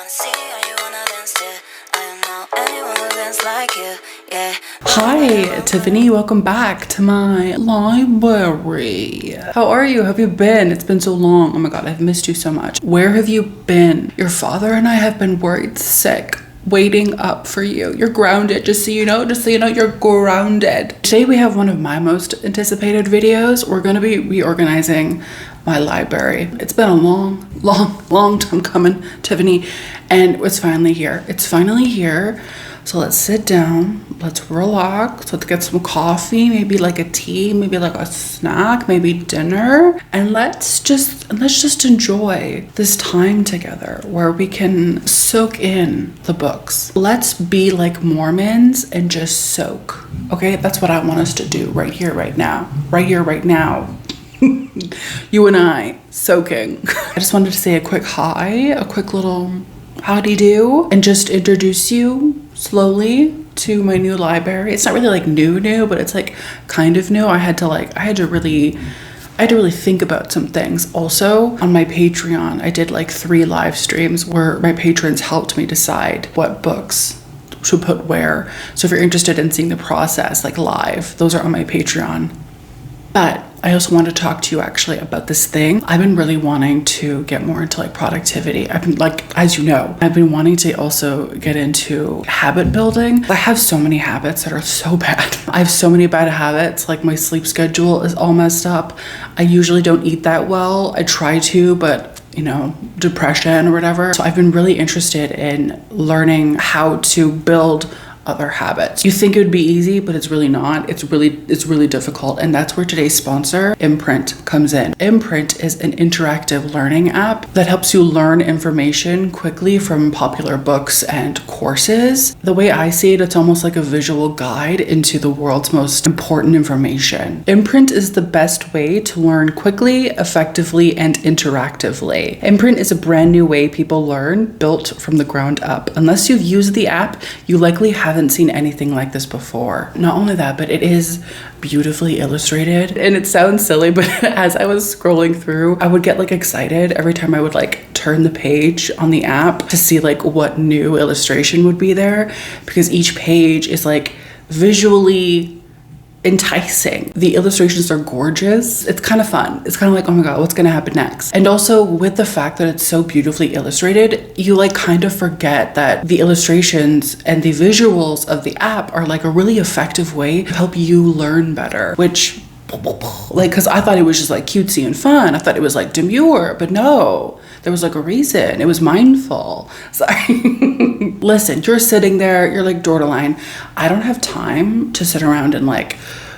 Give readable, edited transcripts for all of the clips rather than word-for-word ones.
see how you wanna dance it. I don't know anyone who dance like you, yeah. Hi, Tiffany. Welcome back to my library. How are you? How have you been? It's been so long. Oh my god, I've missed you so much. Where have you been? Your father and I have been worried sick, waiting up for you. You're grounded, just so you know, you're grounded. Today we have one of my most anticipated videos. We're gonna be reorganizing my library. It's been a long time coming, Tiffany, and it's finally here. So let's sit down, let's relax, let's get some coffee, maybe like a tea, maybe like a snack, maybe dinner, and let's just enjoy this time together where we can soak in the books. Let's be like Mormons and just soak. Okay, that's what I want us to do right here, right now. You and I soaking. I just wanted to say a quick hi, a quick little howdy do, and just introduce you slowly to my new library. It's not really like new, but it's like kind of new. I had to really think about some things. Also, on my Patreon, I did like 3 live streams where my patrons helped me decide what books to put where. So if you're interested in seeing the process like live, those are on my Patreon. But I also want to talk to you actually about this thing. I've been really wanting to get more into like productivity. I've been like, as you know, I've been wanting to also get into habit building. I have so many habits that are so bad. I have so many bad habits. Like my sleep schedule is all messed up. I usually don't eat that well. I try to, but you know, depression or whatever. So I've been really interested in learning how to build other habits. You think it would be easy, but it's really not. It's really difficult. And that's where today's sponsor, Imprint, comes in. Imprint is an interactive learning app that helps you learn information quickly from popular books and courses. The way I see it, it's almost like a visual guide into the world's most important information. Imprint is the best way to learn quickly, effectively, and interactively. Imprint is a brand new way people learn, built from the ground up. Unless you've used the app, you likely haven't seen anything like this before. Not only that, but it is beautifully illustrated. And it sounds silly, but as I was scrolling through, I would get like excited every time I would like turn the page on the app to see like what new illustration would be there, because each page is like visually enticing. The illustrations are gorgeous. It's kind of fun. It's kind of like, oh my god, what's gonna happen next? And also with the fact that it's so beautifully illustrated, you like kind of forget that the illustrations and the visuals of the app are like a really effective way to help you learn better, which like, because I thought it was just like cutesy and fun. I thought it was like demure, but no, there was like a reason. It was mindful. Sorry. Listen, you're sitting there, you're like, Dordaline, I don't have time to sit around and like,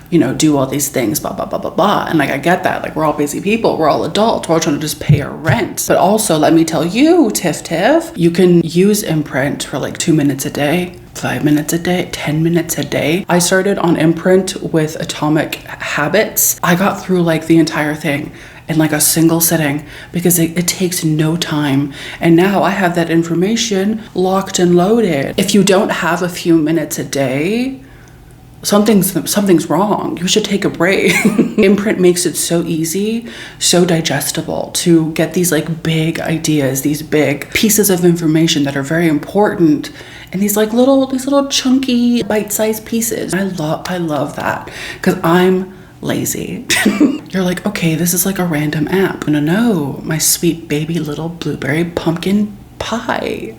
you know, do all these things, blah, blah, blah, blah, blah. And like, I get that. Like, we're all busy people. We're all adults. We're all trying to just pay our rent. But also, let me tell you, Tiff, you can use Imprint for like 2 minutes a day, 5 minutes a day, 10 minutes a day. I started on Imprint with Atomic Habits. I got through like the entire thing in like a single sitting because it takes no time. And now I have that information locked and loaded. If you don't have a few minutes a day, something's wrong. You should take a break. Imprint makes it so easy, so digestible to get these like big ideas, these big pieces of information that are very important, and these little chunky bite-sized pieces. I love that because I'm lazy. You're like, okay, this is like a random app. No, my sweet baby little blueberry pumpkin pie.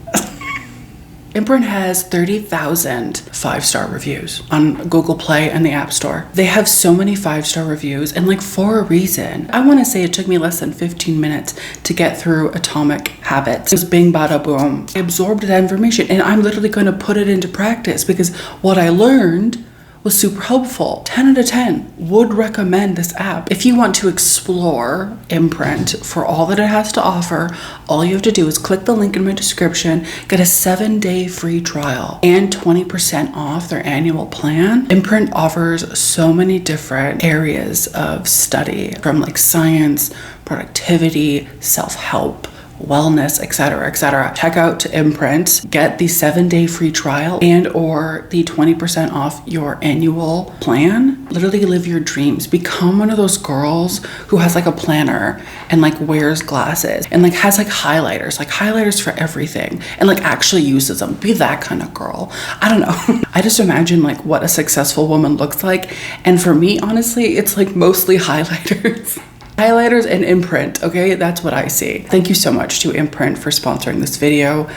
Imprint has 30,000 5-star reviews on Google Play and the App Store. They have so many 5-star reviews, and like for a reason. I want to say it took me less than 15 minutes to get through Atomic Habits. It was bing bada boom. I absorbed that information and I'm literally going to put it into practice because what I learned was super helpful. 10 out of 10 would recommend this app. If you want to explore Imprint for all that it has to offer, all you have to do is click the link in my description, get a 7-day free trial and 20% off their annual plan. Imprint offers so many different areas of study, from like science, productivity, self-help, wellness, etc., etc. Check out Imprint, get the 7-day free trial and or the 20% off your annual plan. Literally live your dreams. Become one of those girls who has like a planner and like wears glasses and like has like highlighters for everything and like actually uses them. Be that kind of girl. I don't know. I just imagine like what a successful woman looks like. And for me, honestly, it's like mostly highlighters. Highlighters and Imprint, okay? That's what I see. Thank you so much to Imprint for sponsoring this video.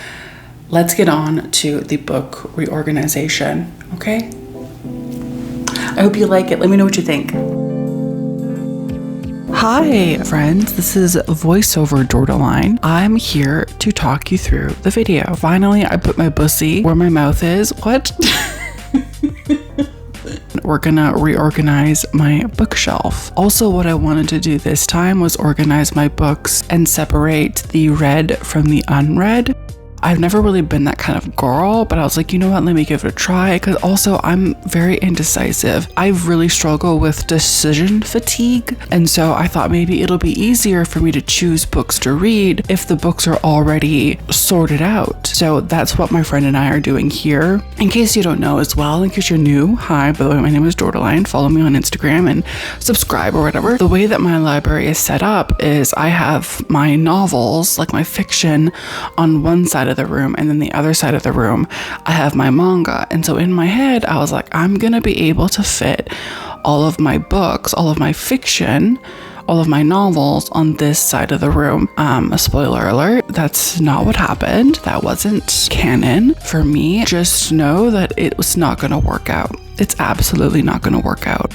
Let's get on to the book reorganization, okay? I hope you like it. Let me know what you think. Hi friends, this is voiceover Dordaline. I'm here to talk you through the video. Finally, I put my bussy where my mouth is. What? We're gonna reorganize my bookshelf. Also, what I wanted to do this time was organize my books and separate the read from the unread. I've never really been that kind of girl, but I was like, you know what, let me give it a try, because also I'm very indecisive. I really struggle with decision fatigue, and so I thought maybe it'll be easier for me to choose books to read if the books are already sorted out. So that's what my friend and I are doing here. In case you don't know as well, in case you're new, hi, by the way, my name is Dordaline. Follow me on Instagram and subscribe or whatever. The way that my library is set up is I have my novels, like my fiction, on one side of the room, and then the other side of the room I have my manga. And so in my head I was like, I'm gonna be able to fit all of my books, all of my fiction, all of my novels on this side of the room. A spoiler alert, that's not what happened. That wasn't canon for me. Just know that it was not gonna work out. It's absolutely not gonna work out.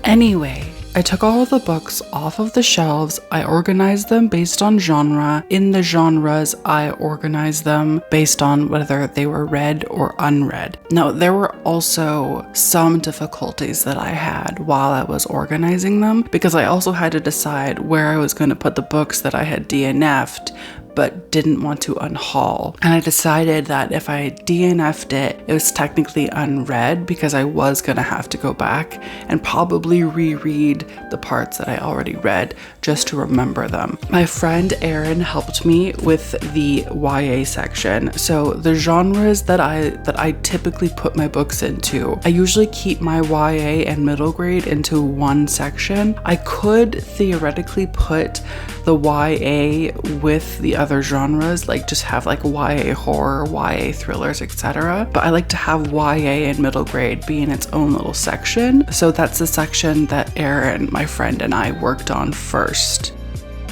Anyway, I took all of the books off of the shelves. I organized them based on genre. In the genres, I organized them based on whether they were read or unread. Now, there were also some difficulties that I had while I was organizing them, because I also had to decide where I was going to put the books that I had DNF'd but didn't want to unhaul. And I decided that if I DNF'd it, it was technically unread, because I was gonna have to go back and probably reread the parts that I already read just to remember them. My friend Erin helped me with the YA section. So the genres that I typically put my books into, I usually keep my YA and middle grade into one section. I could theoretically put the YA with the other genres, like just have like YA horror, YA thrillers, etc. But I like to have YA and middle grade be in its own little section. So that's the section that Erin, my friend, and I worked on first.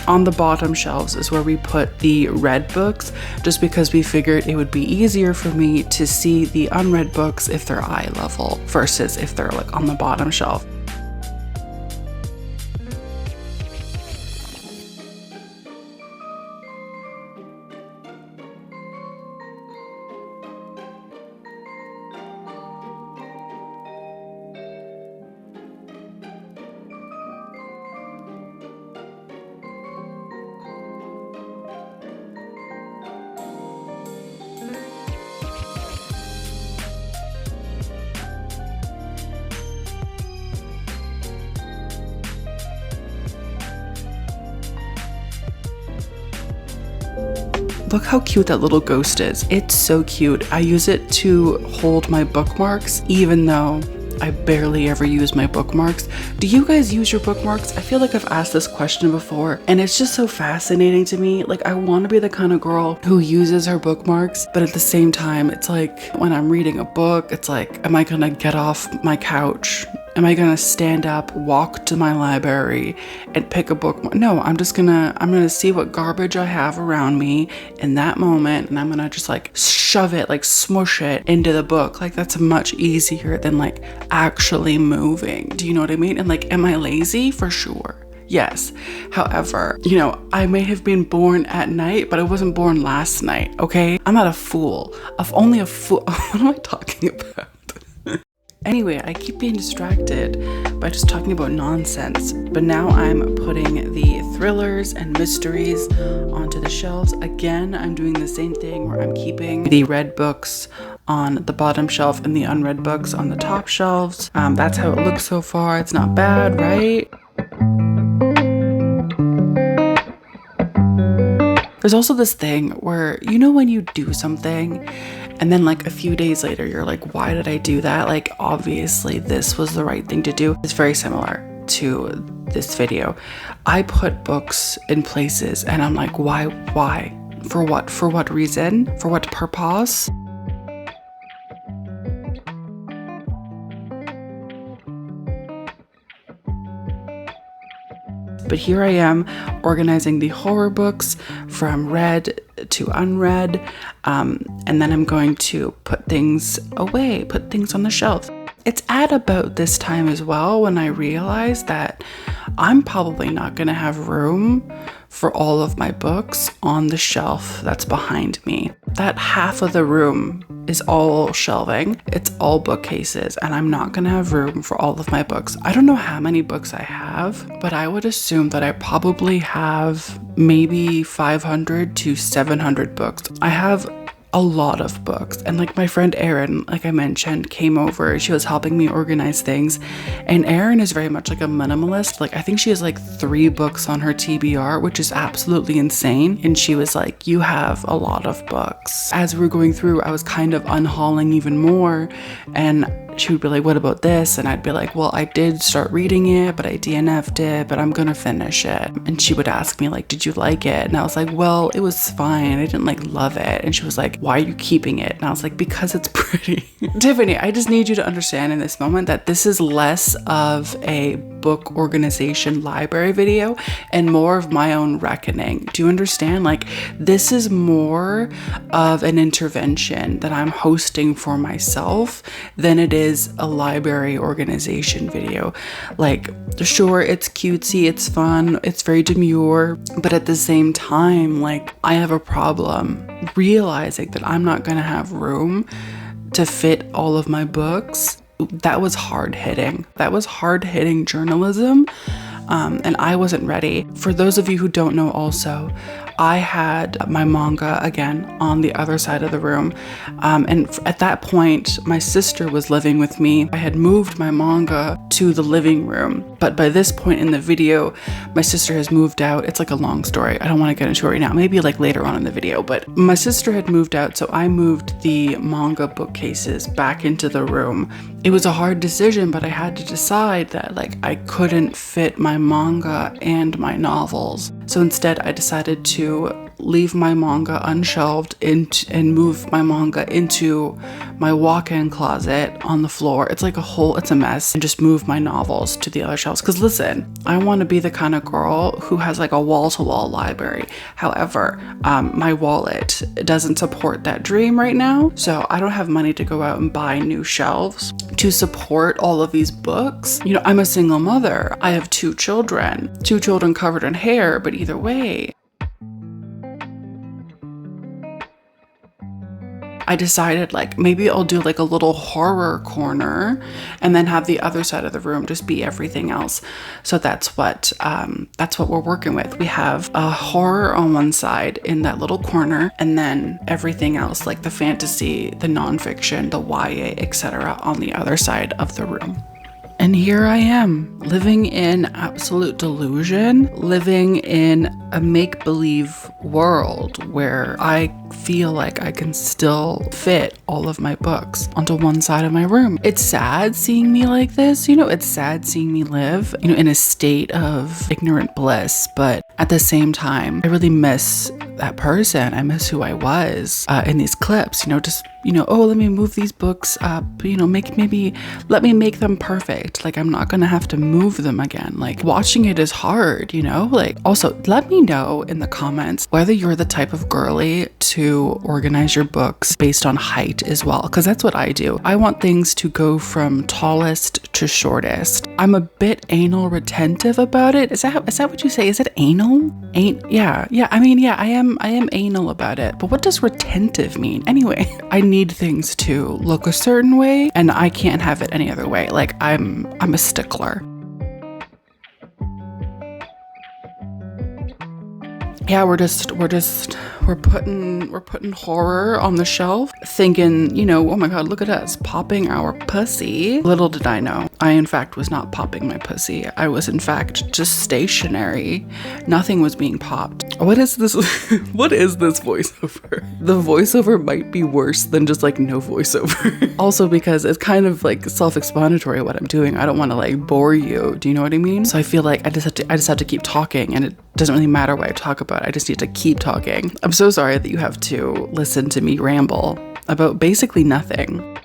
On the bottom shelves is where we put the read books, just because we figured it would be easier for me to see the unread books if they're eye level versus if they're like on the bottom shelf. Look how cute that little ghost is. It's so cute. I use it to hold my bookmarks, even though I barely ever use my bookmarks. Do you guys use your bookmarks? I feel like I've asked this question before, and it's just so fascinating to me. Like, I want to be the kind of girl who uses her bookmarks, but at the same time, it's like when I'm reading a book, it's like, am I gonna get off my couch? Am I gonna stand up, walk to my library, and pick a book? No, I'm gonna see what garbage I have around me in that moment, and I'm gonna just like shove it, like smush it into the book. Like, that's much easier than like actually moving. Do you know what I mean? And like, am I lazy? For sure. Yes. However, you know, I may have been born at night, but I wasn't born last night, okay? I'm not a fool. Only a fool. What am I talking about? Anyway, I keep being distracted by just talking about nonsense, but now I'm putting the thrillers and mysteries onto the shelves. Again, I'm doing the same thing where I'm keeping the read books on the bottom shelf and the unread books on the top shelves. That's how it looks so far. It's not bad, right? There's also this thing where, you know, when you do something and then like a few days later, you're like, why did I do that? Like, obviously this was the right thing to do. It's very similar to this video. I put books in places and I'm like, why? For what? For what reason? For what purpose? But here I am organizing the horror books from read to unread, and then I'm going to put things away, put things on the shelf. It's at about this time as well when I realized that I'm probably not going to have room for all of my books on the shelf that's behind me. That half of the room is all shelving. It's all bookcases, and I'm not going to have room for all of my books. I don't know how many books I have, but I would assume that I probably have maybe 500 to 700 books. I have a lot of books, and like my friend Erin, like I mentioned, came over. She was helping me organize things, and Erin is very much like a minimalist. Like I think she has like 3 books on her TBR, which is absolutely insane. And she was like, you have a lot of books. As we were going through, I was kind of unhauling even more, and she would be like, what about this? And I'd be like, well, I did start reading it, but I DNF'd it, but I'm gonna finish it. And she would ask me like, did you like it? And I was like, well, it was fine. I didn't like love it. And she was like, why are you keeping it? And I was like, because it's pretty. Tiffany, I just need you to understand in this moment that this is less of a book organization library video and more of my own reckoning. Do you understand? Like, this is more of an intervention that I'm hosting for myself than it is a library organization video. Like, sure, it's cutesy, it's fun, it's very demure, but at the same time, like, I have a problem realizing that I'm not going to have room to fit all of my books. That was hard hitting. That was hard hitting journalism. And I wasn't ready. For those of you who don't know also, I had my manga again on the other side of the room. And at that point, my sister was living with me. I had moved my manga to the living room. But by this point in the video, my sister has moved out. It's like a long story. I don't want to get into it right now. Maybe like later on in the video. But my sister had moved out, so I moved the manga bookcases back into the room. It was a hard decision, but I had to decide that like I couldn't fit my manga and my novels. So instead, I decided to leave my manga unshelved and move my manga into my walk-in closet on the floor. It's like it's a mess, and just move my novels to the other shelves. Because listen, I want to be the kind of girl who has like a wall-to-wall library. However, my wallet doesn't support that dream right now. So I don't have money to go out and buy new shelves to support all of these books. You know, I'm a single mother. I have 2 children covered in hair, but either way, I decided like maybe I'll do like a little horror corner and then have the other side of the room just be everything else. So that's what we're working with. We have a horror on one side in that little corner, and then everything else like the fantasy, the nonfiction, the YA, etc. on the other side of the room. And here I am, living in absolute delusion, living in a make-believe world where I feel like I can still fit all of my books onto one side of my room. It's sad seeing me like this, you know, it's sad seeing me live, you know, in a state of ignorant bliss, but at the same time, I really miss that person. I miss who I was in these clips, you know, just, you know, oh, let me move these books up, you know, let me make them perfect. Like, I'm not gonna have to move them again. Like, watching it is hard, you know? Like, also, let me know in the comments whether you're the type of girly to organize your books based on height as well, because that's what I do. I want things to go from tallest to shortest. I'm a bit anal retentive about it. Is that what you say? Is it anal? Yeah. I mean, yeah, I am anal about it. But what does retentive mean? Anyway, I need things to look a certain way and I can't have it any other way. Like I'm a stickler. Yeah, we're putting horror on the shelf, thinking, you know, oh my God, look at us popping our pussy. Little did I know, I in fact was not popping my pussy. I was in fact just stationary. Nothing was being popped. What is this? What is this voiceover? The voiceover might be worse than just like no voiceover. Also because it's kind of like self-explanatory what I'm doing. I don't want to like bore you. Do you know what I mean? So I feel like I just have to keep talking, and it doesn't really matter what I talk about. I just need to keep talking. I'm so sorry that you have to listen to me ramble about basically nothing.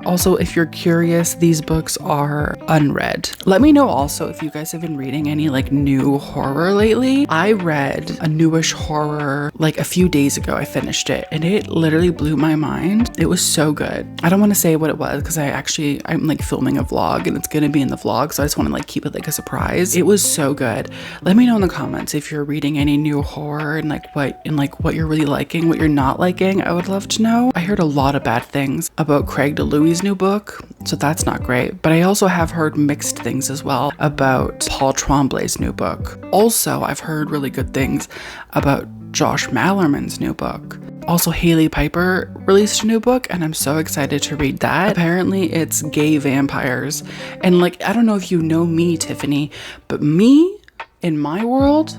Also, if you're curious, these books are unread. Let me know also if you guys have been reading any like new horror lately. I read a newish horror like a few days ago. I finished it and it literally blew my mind. It was so good. I don't want to say what it was because I'm like filming a vlog and it's gonna be in the vlog, so I just want to like keep it like a surprise. It was so good. Let me know in the comments if you're reading any new horror and what you're really liking, what you're not liking. I would love to know. I heard a lot of bad things about Craig DeLuey's new book, so that's not great. But I also have heard mixed things as well about Paul Tremblay's new book. Also, I've heard really good things about Josh Mallerman's new book. Also, Hailey Piper released a new book and I'm so excited to read that. Apparently it's gay vampires. And like, I don't know if you know me, Tiffany, but me, in my world,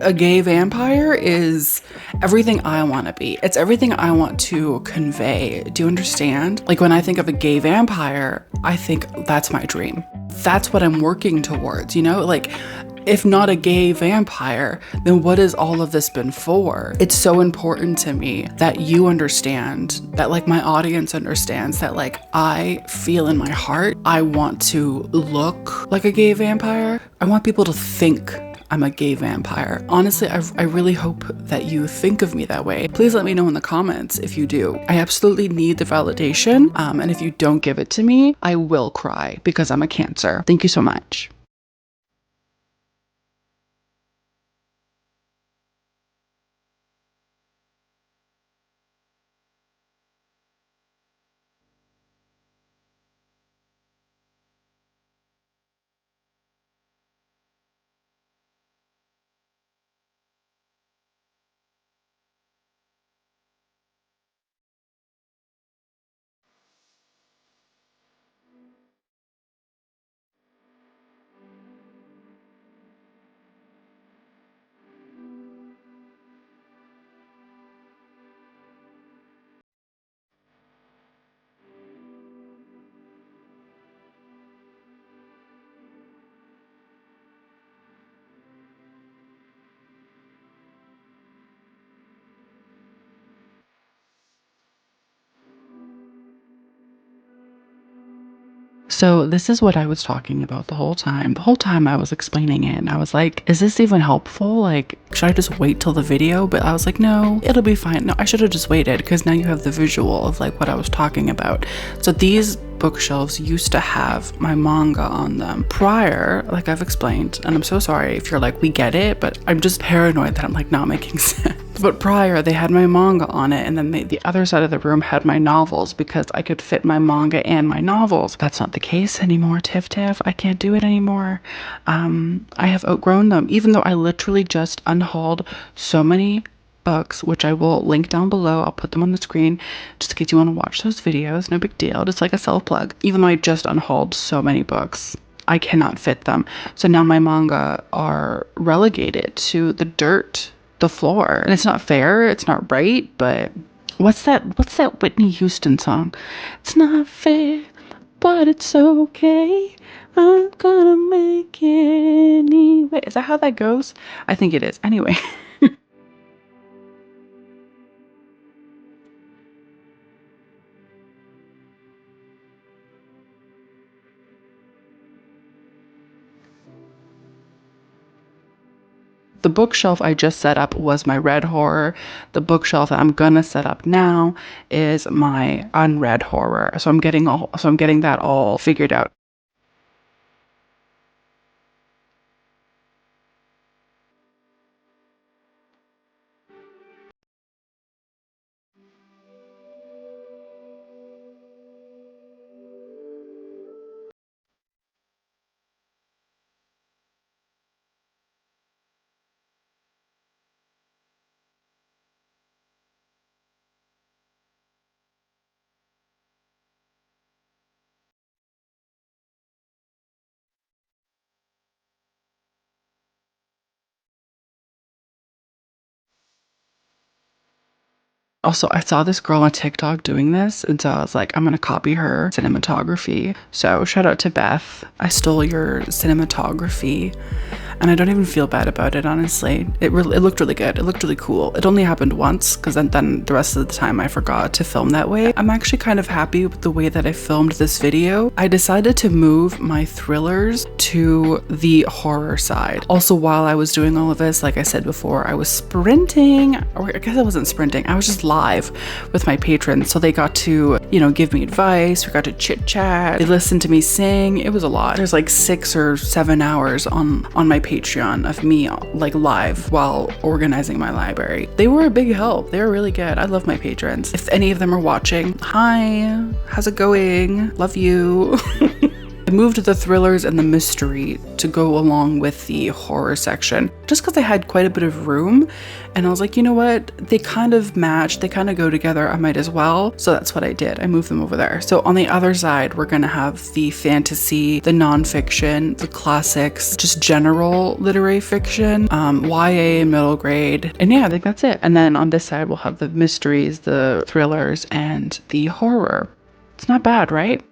a gay vampire is everything I want to be. It's everything I want to convey. Do you understand? Like when I think of a gay vampire, I think that's my dream. That's what I'm working towards, you know? Like if not a gay vampire, then what has all of this been for? It's so important to me that you understand, that like my audience understands that like I feel in my heart, I want to look like a gay vampire. I want people to think I'm a gay vampire. Honestly, I really hope that you think of me that way. Please let me know in the comments if you do. I absolutely need the validation. And if you don't give it to me, I will cry because I'm a Cancer. Thank you so much. So this is what I was talking about the whole time. The whole time I was explaining it and I was like, is this even helpful? Like, should I just wait till the video? But I was like, no, it'll be fine. No, I should have just waited because now you have the visual of like what I was talking about. So these bookshelves used to have my manga on them. Prior, like I've explained, and I'm so sorry if you're like, we get it, but I'm just paranoid that I'm like not making sense. But prior, they had my manga on it, and then the other side of the room had my novels because I could fit my manga and my novels. That's not the case anymore, Tiff Tiff. I can't do it anymore. I have outgrown them, even though I literally just unhauled so many books, which I will link down below. I'll put them on the screen just in case you want to watch those videos. No big deal, just like a self plug. Even though I just unhauled so many books, I cannot fit them. So now my manga are relegated to the dirt, the floor. And it's not fair, it's not right, but what's that Whitney Houston song? It's not fair, but it's okay. I'm gonna make it anyway. Is that how that goes? I think it is. Anyway. The bookshelf I just set up was my read horror. The bookshelf that I'm gonna set up now is my unread horror. So I'm getting that all figured out. Also, I saw this girl on TikTok doing this, and so I was like, I'm gonna copy her cinematography. So shout out to Beth. I stole your cinematography, and I don't even feel bad about it, honestly. It looked really good. It looked really cool. It only happened once, because then the rest of the time I forgot to film that way. I'm actually kind of happy with the way that I filmed this video. I decided to move my thrillers to the horror side. Also, while I was doing all of this, like I said before, I was sprinting, or I guess I wasn't sprinting, I was just live with my patrons. So they got to, you know, give me advice, we got to chit chat, they listened to me sing. It was a lot. There's like 6 or 7 hours on my Patreon of me like live while organizing my library. They were a big help. They were really good. I love my patrons. If any of them are watching, hi, how's it going? Love you. I moved the thrillers and the mystery to go along with the horror section just because I had quite a bit of room, and I was like, you know what, they kind of match, they kind of go together, I might as well. So that's what I did. I moved them over there. So on the other side, we're gonna have the fantasy, the nonfiction, the classics, just general literary fiction, YA and middle grade, and yeah, I think that's it. And then on this side, we'll have the mysteries, the thrillers, and the horror. It's not bad, right?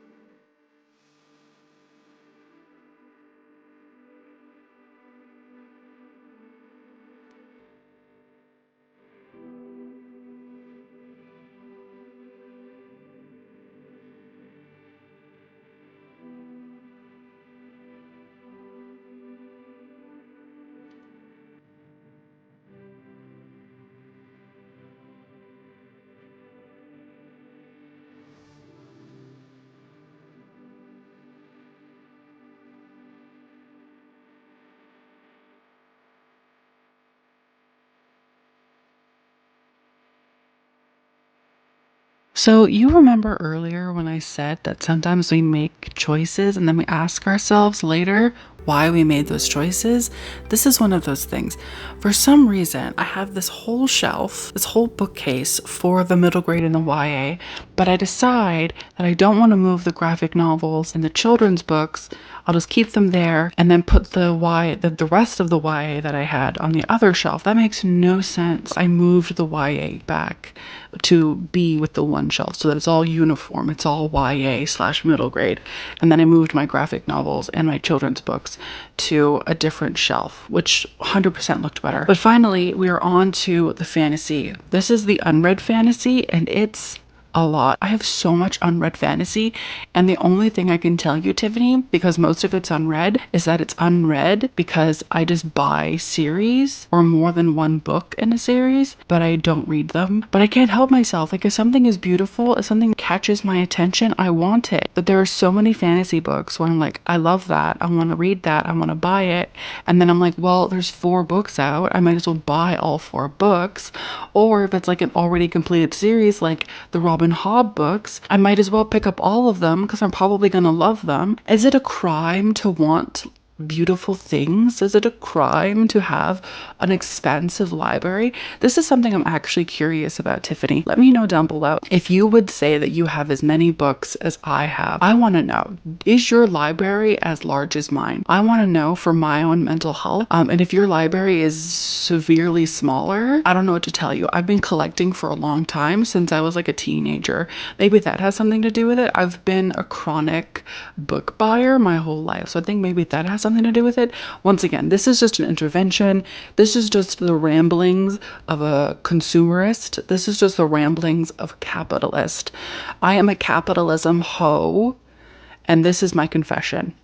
So you remember earlier when I said that sometimes we make choices and then we ask ourselves later why we made those choices? This is one of those things. For some reason, I have this whole shelf, this whole bookcase for the middle grade and the YA, but I decide that I don't want to move the graphic novels and the children's books. I'll just keep them there and then put the rest of the YA that I had on the other shelf. That makes no sense. I moved the YA back to be with the one shelf so that it's all uniform. It's all YA/middle grade. And then I moved my graphic novels and my children's books to a different shelf, which 100% looked better. But finally, we are on to the fantasy. This is the unread fantasy, and it's a lot. I have so much unread fantasy, and the only thing I can tell you, Tiffany, because most of it's unread, is that it's unread because I just buy series or more than one book in a series, but I don't read them. But I can't help myself. Like, if something is beautiful, if something catches my attention, I want it. But there are so many fantasy books where I'm like, I love that, I want to read that, I want to buy it, and then I'm like, well, there's 4 books out, I might as well buy all 4 books. Or if it's like an already completed series like the Robin Hobb books, I might as well pick up all of them because I'm probably gonna love them. Is it a crime to want beautiful things? Is it a crime to have an expansive library? This is something I'm actually curious about, Tiffany. Let me know down below if you would say that you have as many books as I have. I want to know, is your library as large as mine? I want to know for my own mental health. And if your library is severely smaller, I don't know what to tell you. I've been collecting for a long time, since I was like a teenager. Maybe that has something to do with it. I've been a chronic book buyer my whole life, so I think maybe that has something to do with it. Once again, this is just an intervention. This is just the ramblings of a consumerist. This is just the ramblings of a capitalist. I am a capitalism hoe, and this is my confession.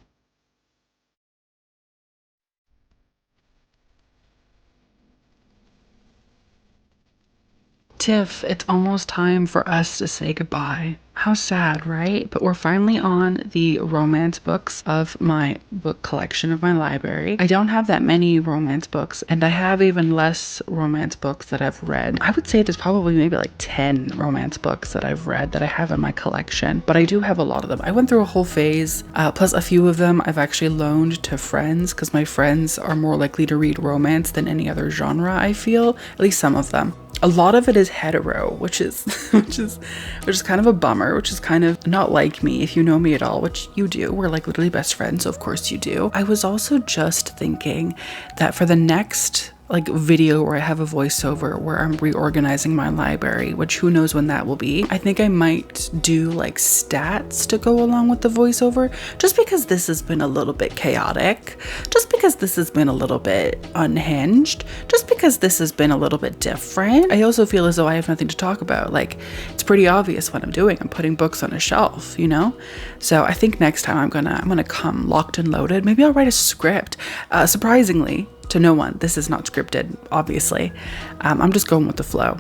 Tiff, it's almost time for us to say goodbye. How sad, right? But we're finally on the romance books of my book collection of my library. I don't have that many romance books, and I have even less romance books that I've read. I would say there's probably maybe like 10 romance books that I've read that I have in my collection, but I do have a lot of them. I went through a whole phase, plus a few of them I've actually loaned to friends, because my friends are more likely to read romance than any other genre, I feel. At least some of them. A lot of it is hetero, which is kind of a bummer, which is kind of not like me if you know me at all, which you do. We're like literally best friends, so of course you do. I was also just thinking that for the next like video where I have a voiceover where I'm reorganizing my library, which who knows when that will be. I think I might do like stats to go along with the voiceover, just because this has been a little bit chaotic, just because this has been a little bit unhinged, just because this has been a little bit different. I also feel as though I have nothing to talk about. Like, it's pretty obvious what I'm doing. I'm putting books on a shelf, you know? So I think next time I'm gonna come locked and loaded. Maybe I'll write a script. Surprisingly, to no one, this is not scripted, obviously. I'm just going with the flow.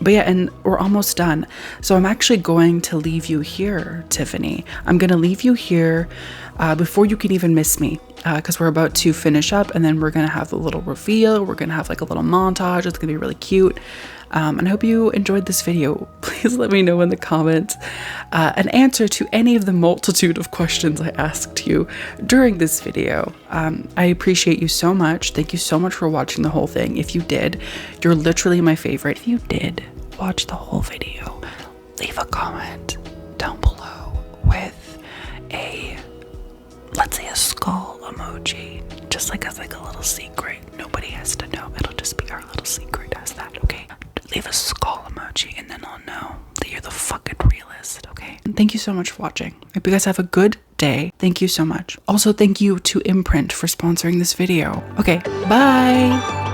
But yeah, and we're almost done. So I'm actually going to leave you here, Tiffany. I'm going to leave you here before you can even miss me, because we're about to finish up, and then we're going to have a little reveal. We're going to have like a little montage. It's going to be really cute. And I hope you enjoyed this video. Please let me know in the comments an answer to any of the multitude of questions I asked you during this video. I appreciate you so much. Thank you so much for watching the whole thing. If you did, you're literally my favorite. If you did watch the whole video, leave a comment down below with a, let's say, a skull emoji, just like as like a little secret. Nobody has to know. It'll just be our little secret as that, okay? Leave a skull emoji and then I'll know that you're the fucking realist, okay? And thank you so much for watching. I hope you guys have a good day. Thank you so much. Also, thank you to Imprint for sponsoring this video. Okay, bye!